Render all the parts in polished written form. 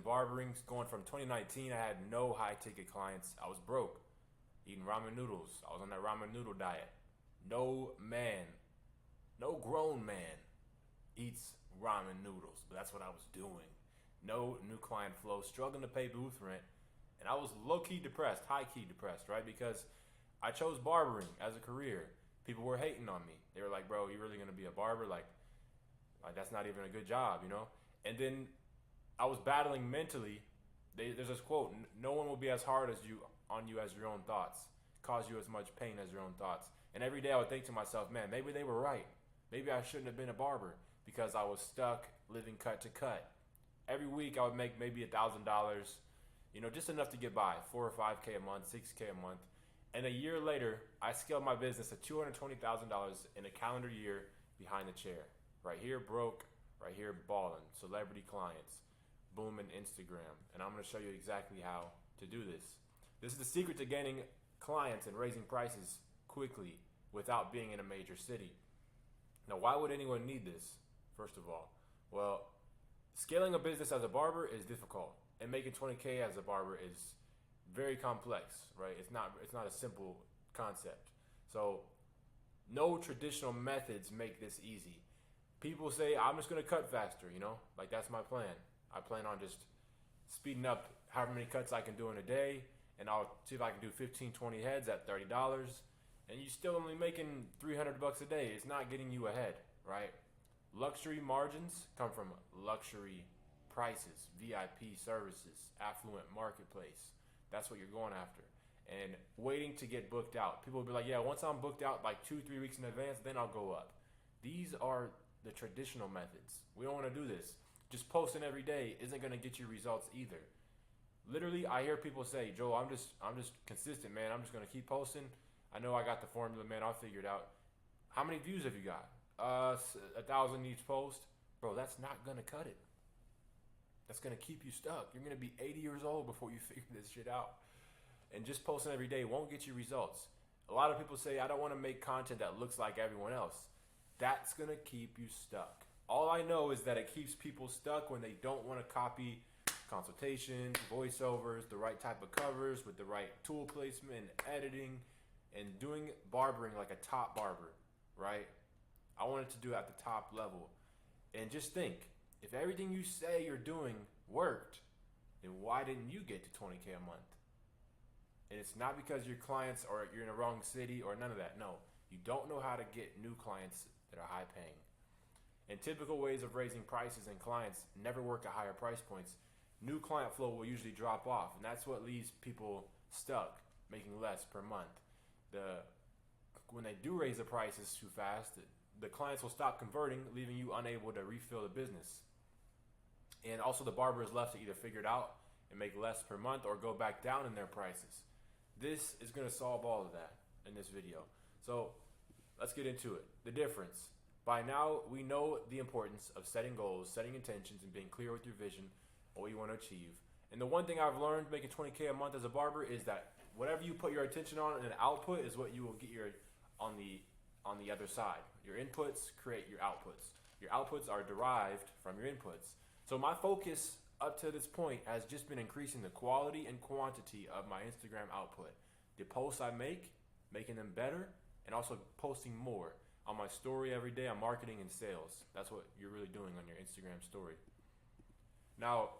barbering. Going from 2019, I had no high ticket clients. I was broke, eating ramen noodles. I was on that ramen noodle diet. No man, no grown man eats ramen noodles, but that's what I was doing. No new client flow, struggling to pay booth rent, and I was low key depressed, high key depressed, right? Because I chose barbering as a career. People were hating on me. They were like, "Bro, you really gonna be a barber? Like that's not even a good job, you know?" And then I was battling mentally. There's this quote: "No one will be as hard as you on you as your own thoughts, cause you as much pain as your own thoughts." And every day I would think to myself, "Man, maybe they were right. Maybe I shouldn't have been a barber because I was stuck living cut to cut." Every week I would make maybe $1,000, you know, just enough to get by, 4 or 5K a month, 6K a month. And a year later, I scaled my business to $220,000 in a calendar year behind the chair. Right here, broke. Right here, balling. Celebrity clients. Booming Instagram. And I'm going to show you exactly how to do this. This is the secret to gaining clients and raising prices quickly without being in a major city. Now, why would anyone need this, first of all? Well, scaling a business as a barber is difficult. And making 20K as a barber is very complex, right? It's not a simple concept. So no traditional methods make this easy. People say, I'm just going to cut faster, you know? Like that's my plan. I plan on just speeding up however many cuts I can do in a day, and I'll see if I can do 15, 20 heads at $30, and you're still only making $300 a day. It's not getting you ahead, right? Luxury margins come from luxury prices, VIP services, affluent marketplace. That's what you're going after. And waiting to get booked out. People will be like, yeah, once I'm booked out like 2-3 weeks in advance, then I'll go up. These are the traditional methods. We don't want to do this. Just posting every day isn't going to get you results either. Literally, I hear people say, Joel, I'm just consistent, man. I'm just going to keep posting. I know I got the formula, man. I'll figure it out. How many views have you got? 1,000 each post. Bro, that's not going to cut it. That's going to keep you stuck. You're going to be 80 years old before you figure this shit out. And just posting every day won't get you results. A lot of people say, I don't want to make content that looks like everyone else. That's going to keep you stuck. All I know is that it keeps people stuck when they don't want to copy consultations, voiceovers, the right type of covers with the right tool placement, editing, and doing barbering like a top barber, right? I wanted to do it at the top level. And just think, if everything you say you're doing worked, then why didn't you get to 20K a month? And it's not because your clients or you're in the wrong city or none of that. No, you don't know how to get new clients that are high paying. And typical ways of raising prices and clients never work at higher price points. New client flow will usually drop off, and that's what leaves people stuck, making less per month. When they do raise the prices too fast, the clients will stop converting, leaving you unable to refill the business. And also the barber is left to either figure it out and make less per month or go back down in their prices. This is going to solve all of that in this video. So let's get into it. The difference. By now, we know the importance of setting goals, setting intentions, and being clear with your vision on what you want to achieve. And the one thing I've learned making 20K a month as a barber is that whatever you put your attention on and output is what you will get on the other side. Your inputs create your outputs. Your outputs are derived from your inputs. So my focus up to this point has just been increasing the quality and quantity of my Instagram output. The posts I make, making them better, and also posting more on my story every day on marketing and sales. That's what you're really doing on your Instagram story. Now,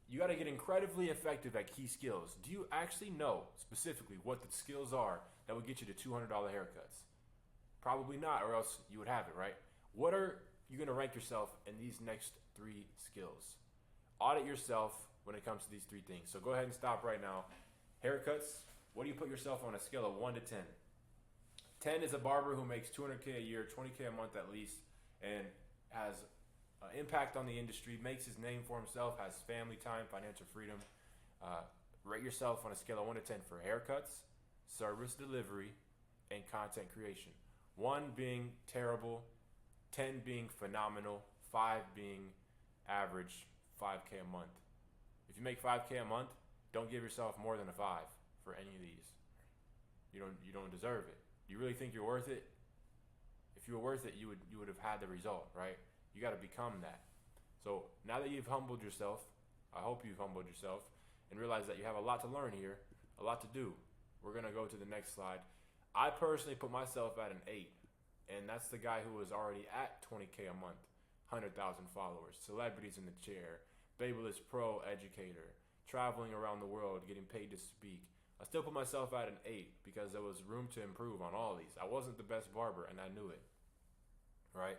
you got to get incredibly effective at key skills. Do you actually know specifically what the skills are that would get you to $200 haircuts? Probably not, or else you would have it, right? What are you going to rank yourself in these next 3 skills? Audit yourself when it comes to these 3 things. So go ahead and stop right now. Haircuts, what do you put yourself on a scale of 1 to 10? 10 is a barber who makes $200K a year, $20K a month at least, and has impact on the industry, makes his name for himself, has family time, financial freedom. Rate yourself on a scale of 1 to 10 for haircuts, service delivery, and content creation. 1 being terrible, 10 being phenomenal, 5 being average, 5K a month. If you make 5K a month, don't give yourself more than a 5 for any of these. You don't deserve it. You really think you're worth it? If you were worth it, you would have had the result, right? You got to become that. So now that you've humbled yourself, I hope you've humbled yourself and realize that you have a lot to learn here, a lot to do. We're going to go to the next slide. I personally put myself at an 8, and that's the guy who was already at 20K a month, 100,000 followers, celebrities in the chair, Babelist Pro educator, traveling around the world, getting paid to speak. I still put myself at an 8 because there was room to improve on all these. I wasn't the best barber, and I knew it, right?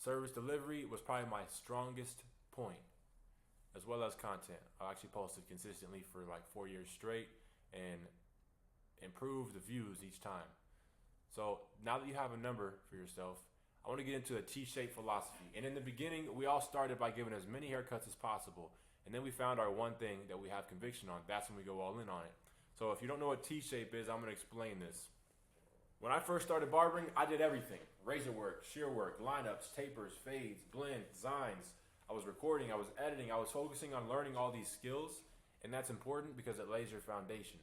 Service delivery was probably my strongest point, as well as content. I actually posted consistently for like 4 years straight and improved the views each time. So now that you have a number for yourself, I want to get into a T-shaped philosophy. And in the beginning, we all started by giving as many haircuts as possible. And then we found our one thing that we have conviction on. That's when we go all in on it. So if you don't know what T-shape is, I'm going to explain this. When I first started barbering, I did everything. Razor work, shear work, lineups, tapers, fades, blends, designs. I was recording, I was editing, I was focusing on learning all these skills. And that's important because it lays your foundation.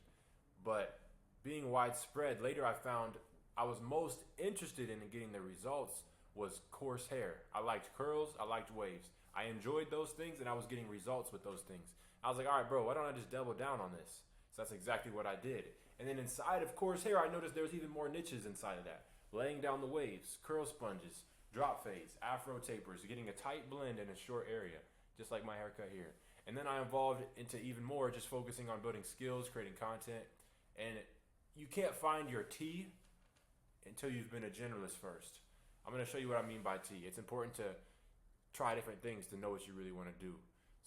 But being widespread, later I found I was most interested in getting the results was coarse hair. I liked curls, I liked waves. I enjoyed those things and I was getting results with those things. I was like, all right, bro, why don't I just double down on this? So that's exactly what I did. And then inside of coarse hair, I noticed there was even more niches inside of that. Laying down the waves, curl sponges, drop fades, afro tapers, getting a tight blend in a short area, just like my haircut here. And then I evolved into even more, just focusing on building skills, creating content. And you can't find your T until you've been a generalist first. I'm going to show you what I mean by T. It's important to try different things to know what you really want to do.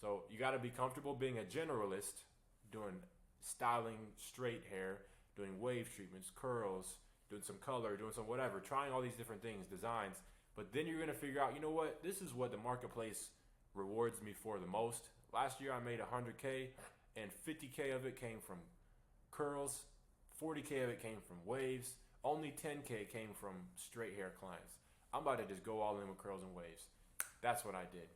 So you got to be comfortable being a generalist, doing styling straight hair, doing wave treatments, curls, doing some color, doing some whatever, trying all these different things, designs. But then you're going to figure out, you know what, this is what the marketplace rewards me for the most. Last year I made 100K and 50K of it came from curls, 40K of it came from waves, only 10K came from straight hair clients. I'm about to just go all in with curls and waves. That's what I did.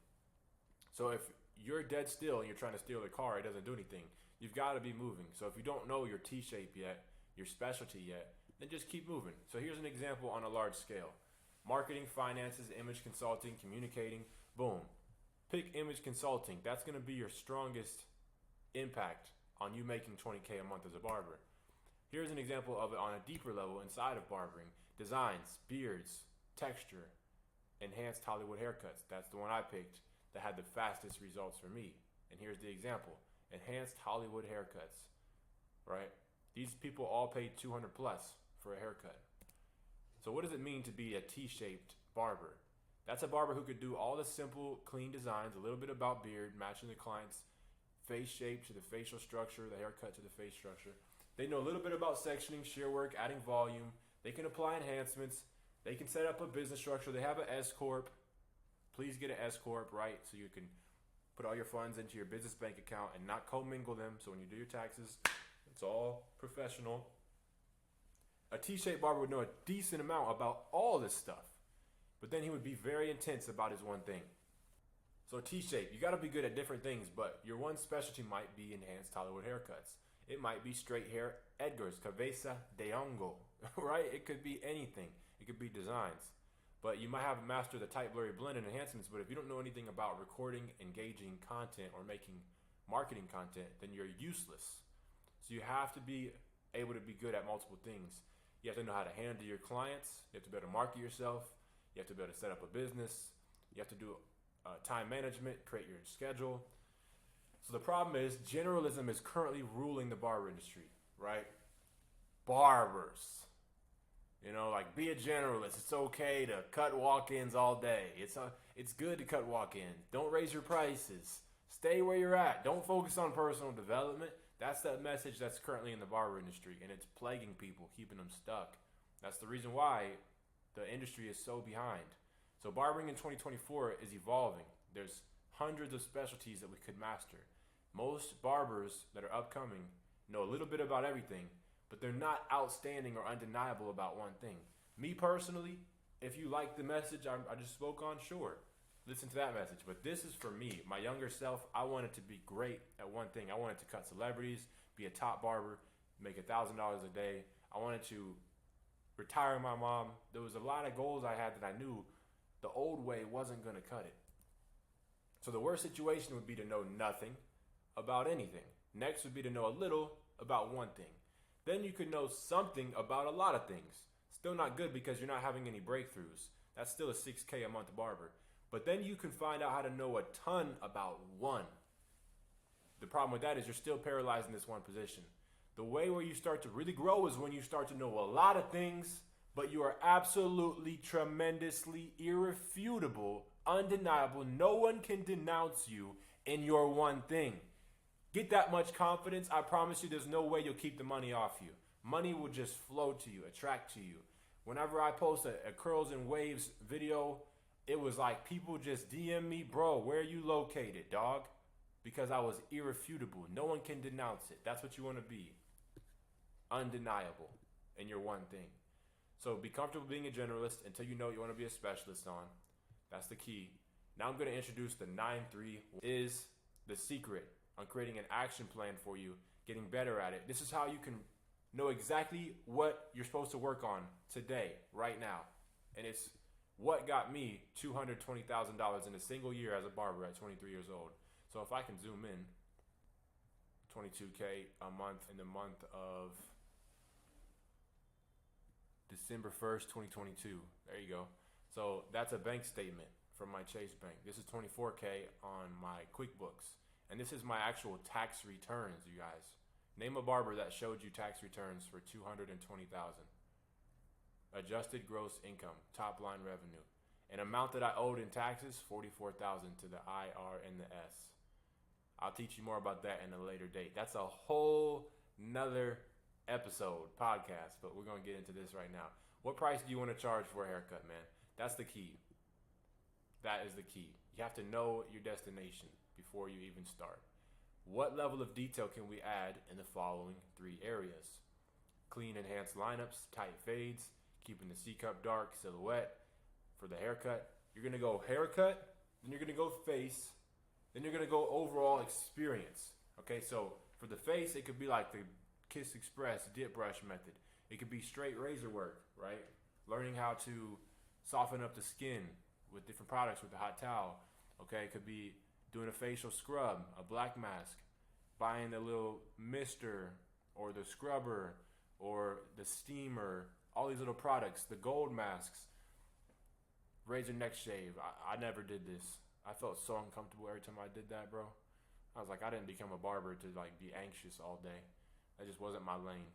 So if you're dead still and you're trying to steal the car, it doesn't do anything. You've got to be moving. So if you don't know your T-shape yet, your specialty yet, then just keep moving. So here's an example on a large scale. Marketing, finances, image consulting, communicating, boom. Pick image consulting. That's going to be your strongest impact on you making 20K a month as a barber. Here's an example of it on a deeper level inside of barbering. Designs, beards, texture, enhanced Hollywood haircuts. That's the one I picked that had the fastest results for me. And here's the example. Enhanced Hollywood haircuts, right? These people all paid 200 plus for a haircut. So what does it mean to be a T-shaped barber? That's a barber who could do all the simple, clean designs, a little bit about beard, matching the client's face shape to the facial structure, the haircut to the face structure. They know a little bit about sectioning, shear work, adding volume. They can apply enhancements. They can set up a business structure. They have an S Corp. Please get an S Corp, right? So you can put all your funds into your business bank account and not commingle them. So when you do your taxes, it's all professional. A T-shaped barber would know a decent amount about all this stuff, but then he would be very intense about his one thing. So T-shape, you got to be good at different things, but your one specialty might be enhanced Hollywood haircuts. It might be straight hair Edgar's, cabeza de hongo, right? It could be anything. It could be designs. But you might have mastered the tight blurry blend and enhancements, but if you don't know anything about recording, engaging content, or making marketing content, then you're useless. So you have to be able to be good at multiple things. You have to know how to handle your clients. You have to be able to market yourself. You have to be able to set up a business. You have to do time management, create your schedule. So the problem is generalism is currently ruling the barber industry, right? Barbers. You know, like, be a generalist. It's okay to cut walk-ins all day. It's good to cut walk-ins. Don't raise your prices. Stay where you're at. Don't focus on personal development. That's that message that's currently in the barber industry, and it's plaguing people, keeping them stuck. That's the reason why the industry is so behind. So barbering in 2024 is evolving. There's hundreds of specialties that we could master. Most barbers that are upcoming know a little bit about everything, but they're not outstanding or undeniable about one thing. Me personally, if you like the message I just spoke on, sure, listen to that message. But this is for me, my younger self. I wanted to be great at one thing. I wanted to cut celebrities, be a top barber, make $1,000 a day. I wanted to retire my mom. There was a lot of goals I had that I knew the old way wasn't going to cut it. So the worst situation would be to know nothing, about anything. Next would be to know a little about one thing. Then you could know something about a lot of things. Still not good because you're not having any breakthroughs. That's still a 6K a month barber. But then you can find out how to know a ton about one. The problem with that is you're still paralyzed in this one position. The way where you start to really grow is when you start to know a lot of things, but you are absolutely, tremendously, irrefutable, undeniable. No one can denounce you in your one thing. Get that much confidence, I promise you there's no way you'll keep the money off you. Money will just flow to you, attract to you. Whenever I post a curls and waves video, it was like people just DM me, bro, where are you located, dog? Because I was irrefutable. No one can denounce it. That's what you want to be. Undeniable in your one thing. So be comfortable being a generalist until you know what you want to be a specialist on. That's the key. Now I'm going to introduce the 9-3 is the secret on creating an action plan for you, getting better at it. This is how you can know exactly what you're supposed to work on today, right now. And it's what got me $220,000 in a single year as a barber at 23 years old. So if I can zoom in, 22K a month in the month of December 1st, 2022. There you go. So that's a bank statement from my Chase Bank. This is 24K on my QuickBooks. And this is my actual tax returns, you guys. Name a barber that showed you tax returns for $220,000. Adjusted gross income, top line revenue. An amount that I owed in taxes, $44,000 to the IR and the S. I'll teach you more about that in a later date. That's a whole nother episode, podcast, but we're going to get into this right now. What price do you want to charge for a haircut, man? That's the key. That is the key. You have to know your destination before you even start. What level of detail can we add in the following 3 areas? Clean, enhanced lineups, tight fades, keeping the C-cup dark, silhouette. For the haircut, you're going to go haircut, then you're going to go face, then you're going to go overall experience. Okay, so for the face, it could be like the Kiss Express dip brush method. It could be straight razor work, right? Learning how to soften up the skin with different products with the hot towel. Okay, it could be doing a facial scrub, a black mask, buying the little mister or the scrubber or the steamer, all these little products, the gold masks, razor neck shave. I never did this. I felt so uncomfortable every time I did that, bro. I was like, I didn't become a barber to like be anxious all day. That just wasn't my lane.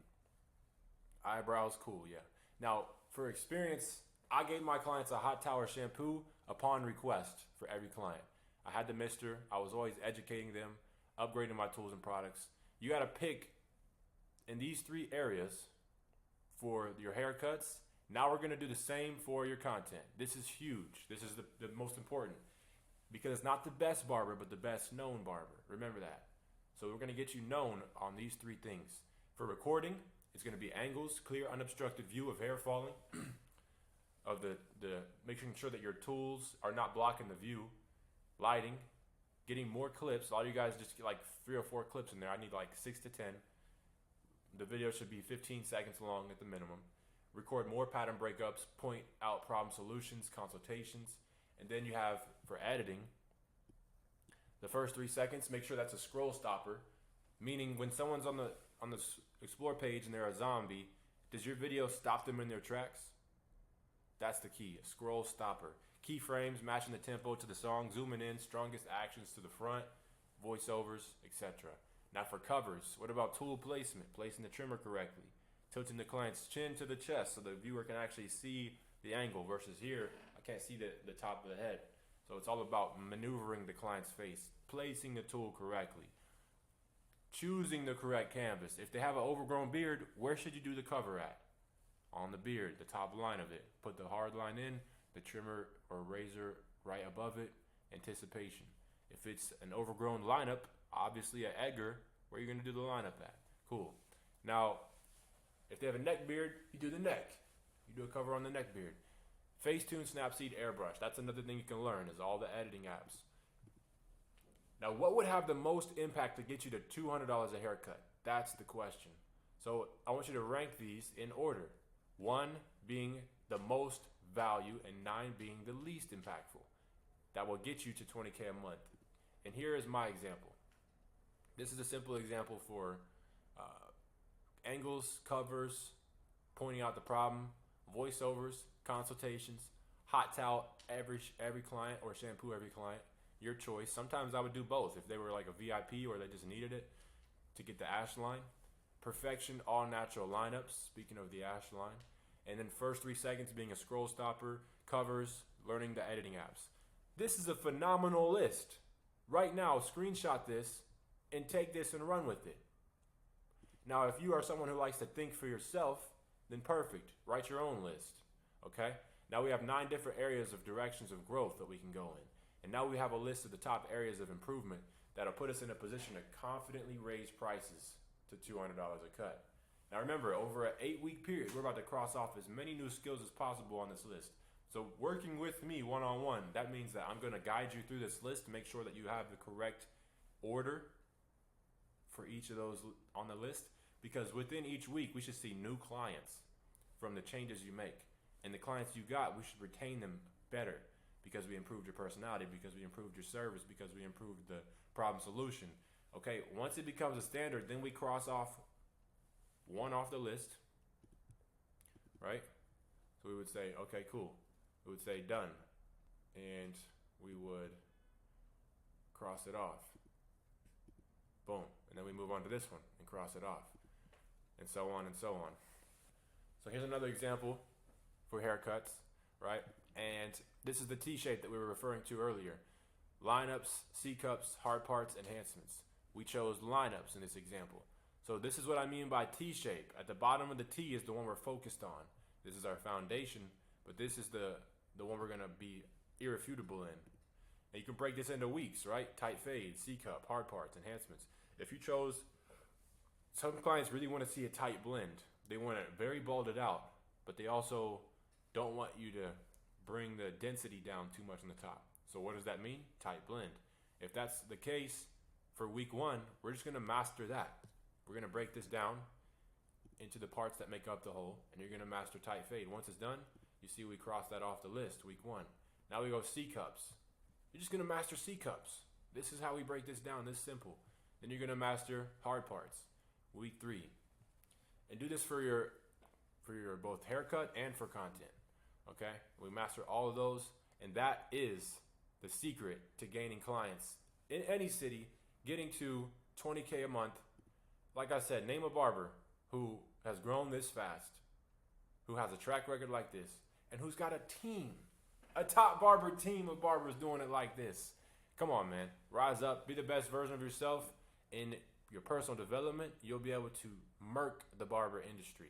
Eyebrows, cool, yeah. Now, for experience, I gave my clients a hot tower shampoo upon request for every client. I had the mister. I was always educating them, upgrading my tools and products. You got to pick in these 3 areas for your haircuts. Now we're going to do the same for your content. This is huge. This is the most important because it's not the best barber, but the best known barber. Remember that. So we're going to get you known on these 3 things. For recording, it's going to be angles, clear, unobstructed view of hair falling, of the making sure that your tools are not blocking the view, lighting, getting more clips. All you guys just get like 3 or 4 clips in there. I need like 6 to 10. The video should be 15 seconds long at the minimum. Record more pattern breakups, point out problem solutions, consultations, and then you have for editing. The first 3 seconds, make sure that's a scroll stopper, meaning when someone's on the explore page and they're a zombie, does your video stop them in their tracks? That's the key, a scroll stopper. Keyframes, matching the tempo to the song, zooming in, strongest actions to the front, voiceovers, etc. Now for covers, what about tool placement, placing the trimmer correctly, tilting the client's chin to the chest so the viewer can actually see the angle versus here, I can't see the top of the head. So it's all about maneuvering the client's face, placing the tool correctly, choosing the correct canvas. If they have an overgrown beard, where should you do the cover at? On the beard, the top line of it. Put the hard line in, the trimmer or razor right above it, anticipation. If it's an overgrown lineup, obviously at Edgar, where are you going to do the lineup at? Cool. Now, if they have a neck beard, you do the neck. You do a cover on the neck beard. Facetune, Snapseed, Airbrush. That's another thing you can learn is all the editing apps. Now, what would have the most impact to get you to $200 a haircut? That's the question. So I want you to rank these in order. 1 being the most value and 9 being the least impactful. That will get you to $20K a month. And here is my example. This is a simple example for angles, covers, pointing out the problem, voiceovers, consultations, hot towel every client or shampoo every client. Your choice. Sometimes I would do both if they were like a VIP or they just needed it to get the ash line. Perfection, all natural lineups, speaking of the ash line. And then first 3 seconds being a scroll stopper, covers, learning the editing apps. This is a phenomenal list. Right now, screenshot this and take this and run with it. Now, if you are someone who likes to think for yourself, then perfect. Write your own list. Okay? Now we have 9 different areas of directions of growth that we can go in. And now we have a list of the top areas of improvement that'll put us in a position to confidently raise prices to $200 a cut. Now remember, over an 8-week period, we're about to cross off as many new skills as possible on this list. So working with me one-on-one, that means that I'm going to guide you through this list to make sure that you have the correct order for each of those on the list. Because within each week, we should see new clients from the changes you make. And the clients you got, we should retain them better because we improved your personality, because we improved your service, because we improved the problem solution. Okay, once it becomes a standard, then we cross off one off the list, right? So we would say, okay, cool. We would say done. And we would cross it off. Boom. And then we move on to this one and cross it off. And so on and so on. So here's another example for haircuts, right? And this is the T-shape that we were referring to earlier. Lineups, C-cups, hard parts, enhancements. We chose lineups in this example. So this is what I mean by T-shape. At the bottom of the T is the one we're focused on. This is our foundation, but this is the one we're going to be irrefutable in. And you can break this into weeks, right? Tight fade, C-cup, hard parts, enhancements. If you chose, some clients really want to see a tight blend. They want it very balded out, but they also don't want you to bring the density down too much on the top. So what does that mean? Tight blend. If that's the case for week 1, we're just going to master that. We're going to break this down into the parts that make up the whole, and you're going to master tight fade. Once it's done, you see we cross that off the list, week 1. Now we go C-cups. You're just going to master C-cups. This is how we break this down, this simple. Then you're going to master hard parts, week 3. And do this for your both haircut and for content, okay? We master all of those, and that is the secret to gaining clients in any city, getting to 20K a month. Like I said, name a barber who has grown this fast, who has a track record like this, and who's got a team, a top barber team of barbers doing it like this. Come on, man. Rise up. Be the best version of yourself in your personal development. You'll be able to murk the barber industry.